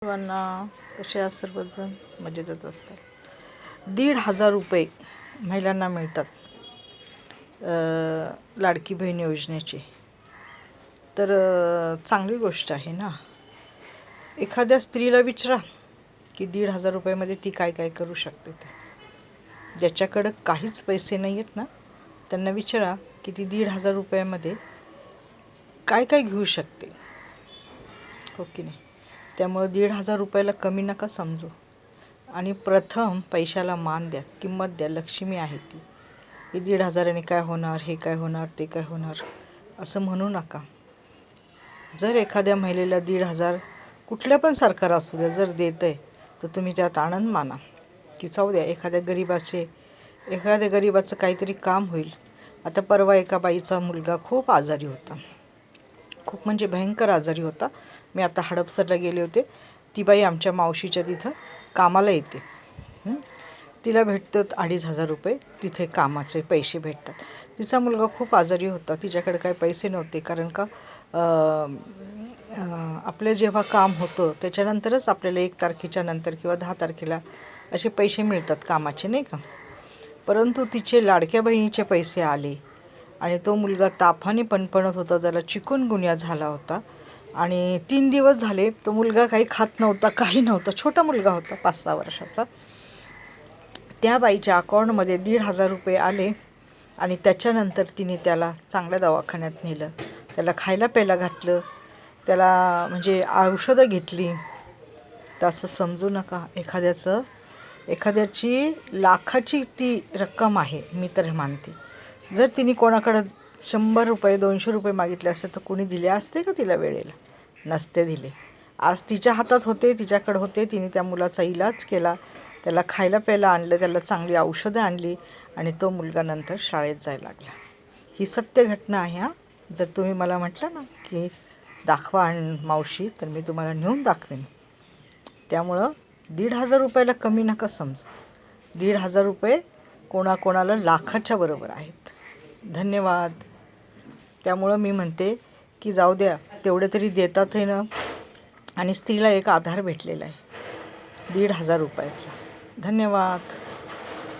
सर्वांना कसे आहात? सर्वजण मजेतच असतात. 1,500 रुपये महिलांना मिळतात लाडकी बहीण योजनेचे. तर चांगली गोष्ट आहे ना. एखाद्या स्त्रीला विचारा की 1,500 रुपयामध्ये ती काय काय करू शकते. ज्याच्याकडं काहीच पैसे नाही आहेत ना, त्यांना विचारा की ती 1,500 रुपयामध्ये काय काय घेऊ शकते. हो की नाही? त्यामुळे 1,500 रुपयाला कमी नका समजू. आणि प्रथम पैशाला मान द्या, किंमत द्या. लक्ष्मी आहे ती. हे 1,500ने काय होणार, हे काय होणार, ते काय होणार असं म्हणू नका. जर एखाद्या महिलेला 1,500 कुठल्या पण सरकार असू द्या जर देत आहे, तर तुम्ही त्यात आनंद माना की जाऊ द्या. एखाद्या गरीबाचं काहीतरी काम होईल. आता परवा एका बाईचा मुलगा खूप आजारी होता, खूप म्हणजे भयंकर आजारी होता. मी आता हडपसरला गेले होते. ती बाई आमच्या मावशीच्या तिथं कामाला येते. तिला भेटतात 2,500 रुपये. तिथे कामाचे पैसे भेटतात. तिचा मुलगा खूप आजारी होता. तिच्याकडे काही पैसे नव्हते, कारण का आपलं जेव्हा काम होतं त्याच्यानंतरच आपल्याला 1 तारखेच्या नंतर किंवा 10 तारखेला असे पैसे मिळतात कामाचे, नाही का. परंतु तिचे लाडक्या बहिणीचे पैसे आले आणि तो मुलगा तापाने पणपणत होता. त्याला चिकनगुन्या झाला होता आणि 3 दिवस झाले तो मुलगा काही खात नव्हता, काही नव्हता. छोटा मुलगा होता, 5-6 वर्षाचा. त्या बाईच्या अकाउंटमध्ये 1,500 रुपये आले आणि त्याच्यानंतर तिने त्याला चांगल्या दवाखान्यात नेलं. त्याला खायला प्यायला घातलं, त्याला म्हणजे औषधं घेतली. तर असं समजू नका एखाद्याची लाखाची ती रक्कम आहे, मी तर मानते. जर तिने कोणाकडं 100 रुपये 200 रुपये मागितले असते तर कोणी दिले असते का तिला वेळेला? नसते दिले. आज तिच्या हातात होते, तिच्याकडे होते. तिने त्या मुलाचा इलाज केला, त्याला खायला प्यायला आणलं, त्याला चांगली औषधं आणली आणि तो मुलगा नंतर शाळेत जायला लागला. ही सत्य घटना आहे. जर तुम्ही मला म्हटलं ना की दाखवा मावशी, तर मी तुम्हाला नेऊन दाखवेन. त्यामुळं 1,500 रुपयाला कमी नका समजू. 1,500 रुपये कोणाकोणाला लाखाच्या बरोबर आहेत. धन्यवाद. त्यामुळं मी म्हणते की जाऊ द्या, तेवढे तरी देतात आहे ना. आणि स्त्रीला एक आधार भेटलेला आहे 1,500 रुपयाचा. धन्यवाद.